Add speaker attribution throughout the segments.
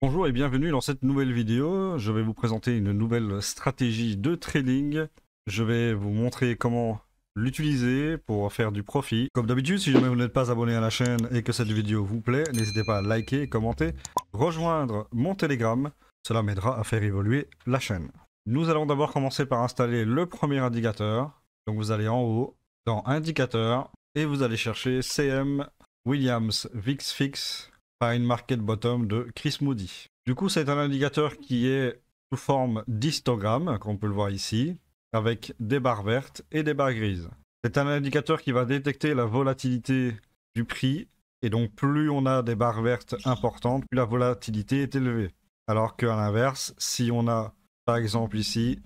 Speaker 1: Bonjour et bienvenue dans cette nouvelle vidéo. Je vais vous présenter une nouvelle stratégie de trading. Je vais vous montrer comment l'utiliser pour faire du profit. Comme d'habitude, si jamais vous n'êtes pas abonné à la chaîne et que cette vidéo vous plaît, n'hésitez pas à liker, commenter, rejoindre mon Telegram. Cela m'aidera à faire évoluer la chaîne. Nous allons d'abord commencer par installer le premier indicateur. Donc vous allez en haut, dans Indicateur, et vous allez chercher CM Williams VIX Fix Fine Market Bottom de Chris Moody. Du coup, c'est un indicateur qui est sous forme d'histogramme, comme on peut le voir ici, avec des barres vertes et des barres grises. C'est un indicateur qui va détecter la volatilité du prix, et donc plus on a des barres vertes importantes, plus la volatilité est élevée. Alors qu'à l'inverse, si on a, par exemple ici,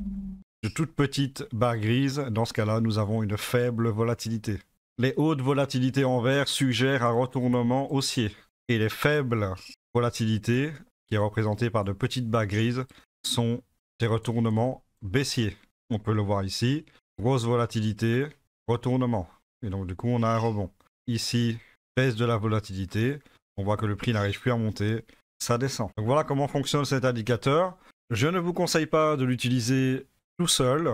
Speaker 1: de toutes petites barres grises, dans ce cas-là, nous avons une faible volatilité. Les hautes volatilités en vert suggèrent un retournement haussier. Et les faibles volatilités, qui est représentée par de petites barres grises, sont des retournements baissiers. On peut le voir ici. Grosse volatilité, retournement. Et donc du coup, on a un rebond. Ici, baisse de la volatilité. On voit que le prix n'arrive plus à monter. Ça descend. Donc voilà comment fonctionne cet indicateur. Je ne vous conseille pas de l'utiliser tout seul,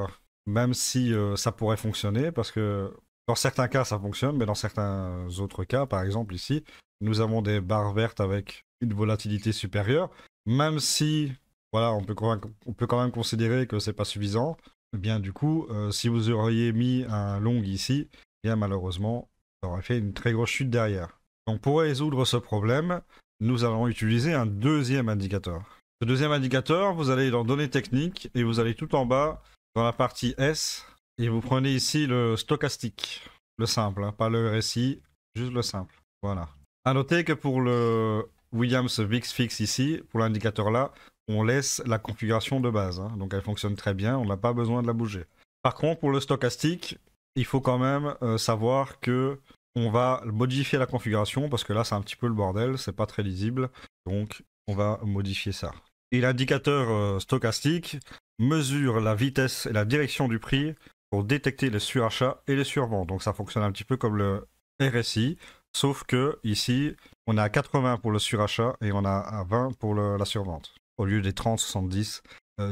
Speaker 1: même si ça pourrait fonctionner, parce que dans certains cas, ça fonctionne, mais dans certains autres cas, par exemple ici, nous avons des barres vertes avec une volatilité supérieure. Même si, voilà, on peut quand même considérer que c'est pas suffisant. Eh bien, du coup, si vous auriez mis un long ici, eh bien malheureusement, ça aurait fait une très grosse chute derrière. Donc, pour résoudre ce problème, nous allons utiliser un deuxième indicateur. Ce deuxième indicateur, vous allez dans Données techniques et vous allez tout en bas dans la partie S. Et vous prenez ici le stochastique, le simple, hein, pas le RSI, juste le simple. Voilà. A noter que pour le Williams VIX Fix ici, pour l'indicateur là, on laisse la configuration de base. Hein, donc elle fonctionne très bien, on n'a pas besoin de la bouger. Par contre, pour le stochastique, il faut quand même savoir que on va modifier la configuration parce que là c'est un petit peu le bordel, c'est pas très lisible. Donc on va modifier ça. Et l'indicateur stochastique mesure la vitesse et la direction du prix pour détecter les surachats et les surventes. Donc ça fonctionne un petit peu comme le RSI, sauf que ici, on est à 80 pour le surachat et on a à 20 pour la survente, au lieu des 30-70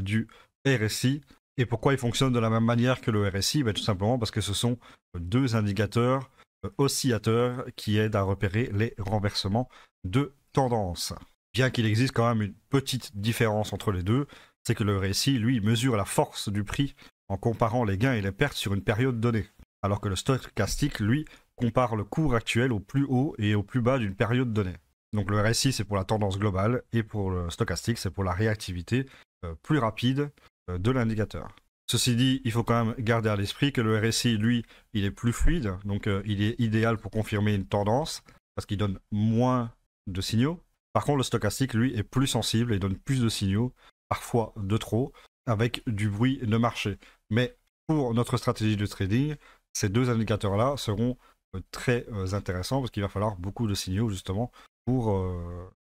Speaker 1: du RSI. Et pourquoi il fonctionne de la même manière que le RSI? Tout simplement parce que ce sont deux indicateurs oscillateurs qui aident à repérer les renversements de tendance. Bien qu'il existe quand même une petite différence entre les deux, c'est que le RSI, lui, mesure la force du prix en comparant les gains et les pertes sur une période donnée. Alors que le stochastique, lui, compare le cours actuel au plus haut et au plus bas d'une période donnée. Donc le RSI, c'est pour la tendance globale, et pour le stochastique, c'est pour la réactivité plus rapide de l'indicateur. Ceci dit, il faut quand même garder à l'esprit que le RSI, lui, il est plus fluide, donc il est idéal pour confirmer une tendance, parce qu'il donne moins de signaux. Par contre, le stochastique, lui, est plus sensible et donne plus de signaux, parfois de trop, avec du bruit de marché. Mais pour notre stratégie de trading, ces deux indicateurs-là seront très intéressants parce qu'il va falloir beaucoup de signaux justement pour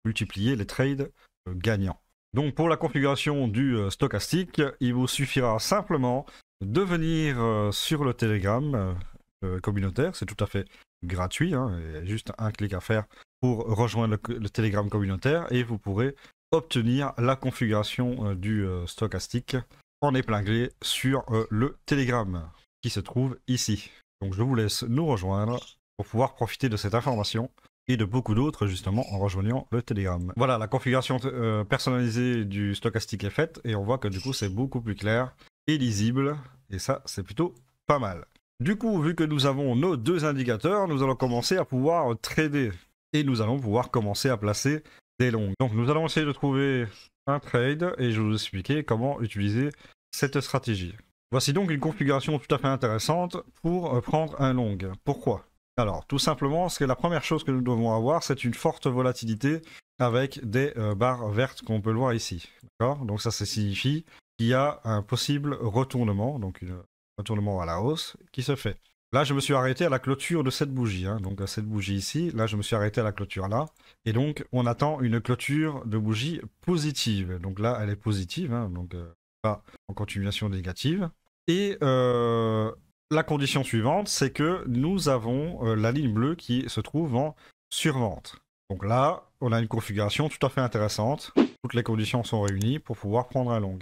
Speaker 1: multiplier les trades gagnants. Donc pour la configuration du stochastique, il vous suffira simplement de venir sur le Telegram communautaire, c'est tout à fait gratuit, hein, il y a juste un clic à faire pour rejoindre le Telegram communautaire et vous pourrez obtenir la configuration du stochastique en épinglé sur le Telegram qui se trouve ici. Donc je vous laisse nous rejoindre pour pouvoir profiter de cette information et de beaucoup d'autres justement en rejoignant le Telegram. Voilà, la configuration personnalisée du stochastique est faite et on voit que du coup c'est beaucoup plus clair et lisible et ça c'est plutôt pas mal. Du coup, vu que nous avons nos deux indicateurs, nous allons commencer à pouvoir trader et nous allons pouvoir commencer à placer des longues. Donc nous allons essayer de trouver un trade et je vais vous expliquer comment utiliser cette stratégie. Voici donc une configuration tout à fait intéressante pour prendre un long. Pourquoi? Alors, tout simplement, parce que la première chose que nous devons avoir, c'est une forte volatilité avec des barres vertes, comme on peut le voir ici. D'accord? Donc ça signifie qu'il y a un possible retournement, donc un retournement à la hausse, qui se fait. Là, je me suis arrêté à la clôture de cette bougie. Hein. Donc, cette bougie ici, là, je me suis arrêté à la clôture là. Et donc, on attend une clôture de bougie positive. Donc là, elle est positive, hein, donc pas en continuation négative. Et la condition suivante, c'est que nous avons la ligne bleue qui se trouve en survente. Donc là, on a une configuration tout à fait intéressante. Toutes les conditions sont réunies pour pouvoir prendre un long.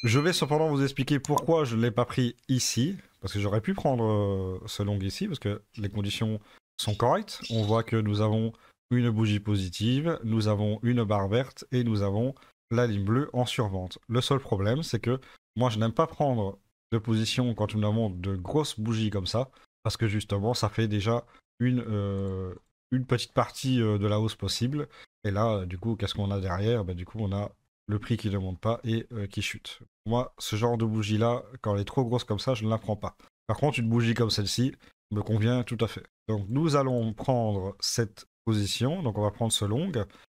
Speaker 1: Je vais cependant vous expliquer pourquoi je ne l'ai pas pris ici. Parce que j'aurais pu prendre ce long ici, parce que les conditions sont correctes. On voit que nous avons une bougie positive, nous avons une barre verte et nous avons la ligne bleue en survente. Le seul problème, c'est que moi, je n'aime pas prendre de position quand nous avons de grosses bougies comme ça, parce que justement, ça fait déjà une petite partie de la hausse possible. Et là, du coup, qu'est-ce qu'on a derrière? Du coup, on a le prix qui ne monte pas et qui chute. Moi, ce genre de bougie-là, quand elle est trop grosse comme ça, je ne la prends pas. Par contre, une bougie comme celle-ci me convient tout à fait. Donc, nous allons prendre cette position. Donc, on va prendre ce long.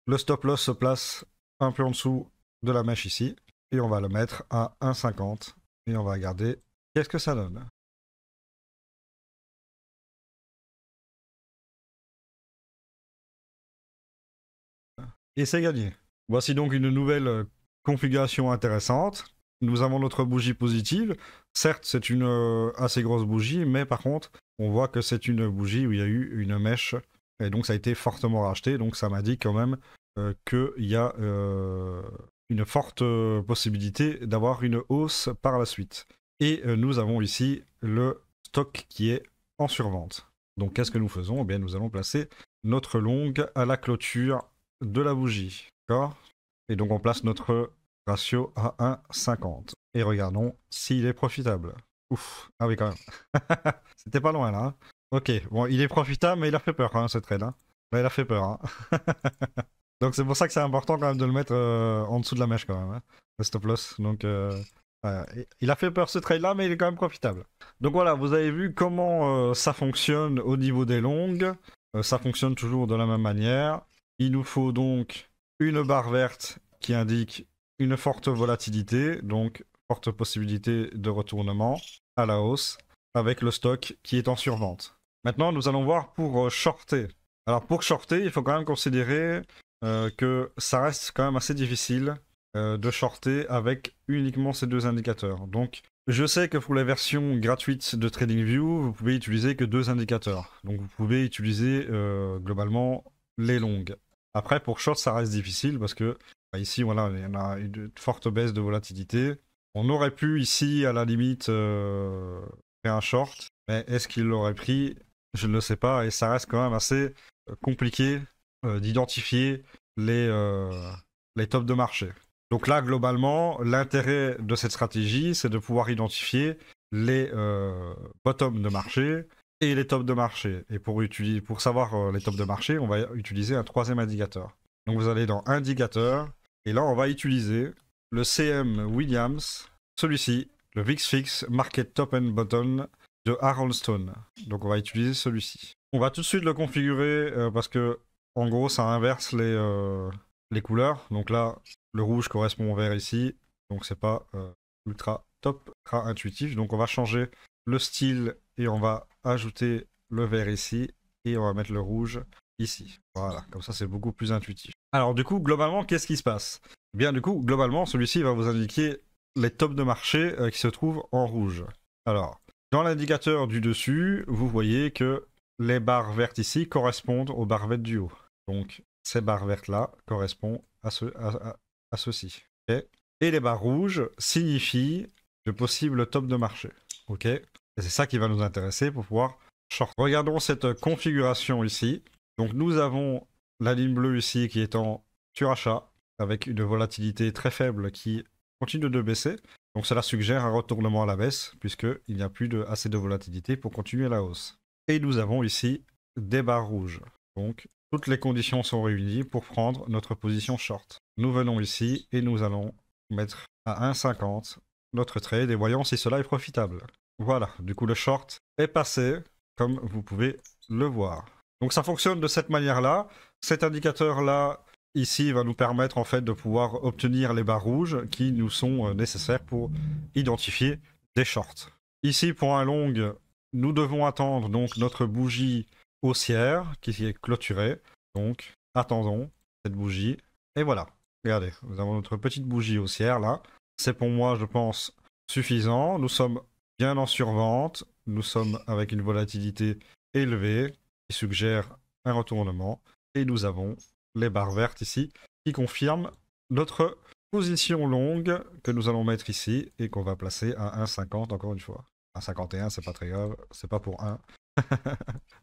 Speaker 1: Le stop loss se place un peu en dessous de la mèche ici. Et on va le mettre à 1,50. Et on va regarder qu'est-ce que ça donne. Et c'est gagné. Voici donc une nouvelle configuration intéressante. Nous avons notre bougie positive. Certes, c'est une assez grosse bougie, mais par contre, on voit que c'est une bougie où il y a eu une mèche. Et donc, ça a été fortement racheté. Donc, ça m'indique quand même qu'il y a une forte possibilité d'avoir une hausse par la suite. Et nous avons ici le stock qui est en survente. Donc, qu'est-ce que nous faisons? Eh bien, nous allons placer notre long à la clôture de la bougie. D'accord? Et donc on place notre ratio à 1,50. Et regardons s'il est profitable. Ouf, ah oui quand même. C'était pas loin là. Hein. Ok, bon il est profitable mais il a fait peur hein, ce trade. Hein. Là, il a fait peur. Hein. Donc c'est pour ça que c'est important quand même de le mettre en dessous de la mèche quand même. Hein, le stop loss. Donc il a fait peur ce trade là mais il est quand même profitable. Donc voilà, vous avez vu comment ça fonctionne au niveau des longues. Ça fonctionne toujours de la même manière. Il nous faut donc une barre verte qui indique une forte volatilité, donc forte possibilité de retournement à la hausse, avec le stock qui est en survente. Maintenant, nous allons voir pour shorter. Alors pour shorter, il faut quand même considérer que ça reste quand même assez difficile de shorter avec uniquement ces deux indicateurs. Donc je sais que pour les versions gratuites de TradingView, vous pouvez utiliser que deux indicateurs. Donc vous pouvez utiliser globalement les longues. Après, pour short, ça reste difficile parce que ici, voilà, il y en a une forte baisse de volatilité. On aurait pu ici, à la limite, faire un short, mais est-ce qu'il l'aurait pris? Je ne le sais pas, et ça reste quand même assez compliqué d'identifier les tops de marché. Donc là, globalement, l'intérêt de cette stratégie, c'est de pouvoir identifier les bottoms de marché et les tops de marché. Et pour savoir les tops de marché, on va utiliser un troisième indicateur. Donc vous allez dans Indicateur, et là on va utiliser le CM Williams, celui-ci, le VIX Market Top and Bottom de Harold Stone. Donc on va utiliser celui-ci. On va tout de suite le configurer parce que en gros ça inverse les couleurs. Donc là, le rouge correspond au vert ici, donc c'est pas ultra top, ultra intuitif. Donc on va changer le style et on va ajouter le vert ici et on va mettre le rouge ici. Voilà, comme ça c'est beaucoup plus intuitif. Alors du coup, globalement, qu'est-ce qui se passe? Eh bien du coup, globalement, celui-ci va vous indiquer les tops de marché qui se trouvent en rouge. Alors, dans l'indicateur du dessus, vous voyez que les barres vertes ici correspondent aux barres vertes du haut. Donc ces barres vertes là correspondent à ceci. Okay, et les barres rouges signifient le possible top de marché. Ok, et c'est ça qui va nous intéresser pour pouvoir short. Regardons cette configuration ici. Donc nous avons la ligne bleue ici qui est en surachat avec une volatilité très faible qui continue de baisser. Donc cela suggère un retournement à la baisse puisqu'il n'y a plus assez de volatilité pour continuer la hausse. Et nous avons ici des barres rouges. Donc toutes les conditions sont réunies pour prendre notre position short. Nous venons ici et nous allons mettre à 1,50 notre trade et voyons si cela est profitable. Voilà, du coup le short est passé comme vous pouvez le voir. Donc ça fonctionne de cette manière-là. Cet indicateur-là, ici, va nous permettre en fait de pouvoir obtenir les barres rouges qui nous sont nécessaires pour identifier des shorts. Ici, pour un long, nous devons attendre donc notre bougie haussière qui est clôturée. Donc, attendons cette bougie. Et voilà, regardez, nous avons notre petite bougie haussière là. C'est pour moi, je pense, suffisant. Nous sommes bien en survente. Nous sommes avec une volatilité élevée qui suggère un retournement. Et nous avons les barres vertes ici, qui confirment notre position longue que nous allons mettre ici et qu'on va placer à 1,50 encore une fois. 1,51, c'est pas très grave, c'est pas pour 1.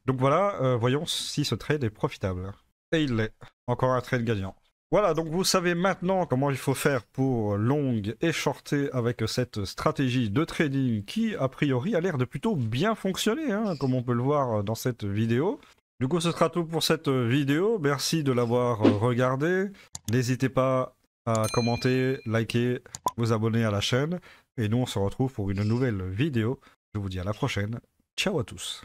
Speaker 1: Donc voilà, voyons si ce trade est profitable. Et il l'est. Encore un trade gagnant. Voilà, donc vous savez maintenant comment il faut faire pour long et shorter avec cette stratégie de trading qui, a priori, a l'air de plutôt bien fonctionner, hein, comme on peut le voir dans cette vidéo. Du coup, ce sera tout pour cette vidéo. Merci de l'avoir regardé. N'hésitez pas à commenter, liker, vous abonner à la chaîne. Et nous, on se retrouve pour une nouvelle vidéo. Je vous dis à la prochaine. Ciao à tous.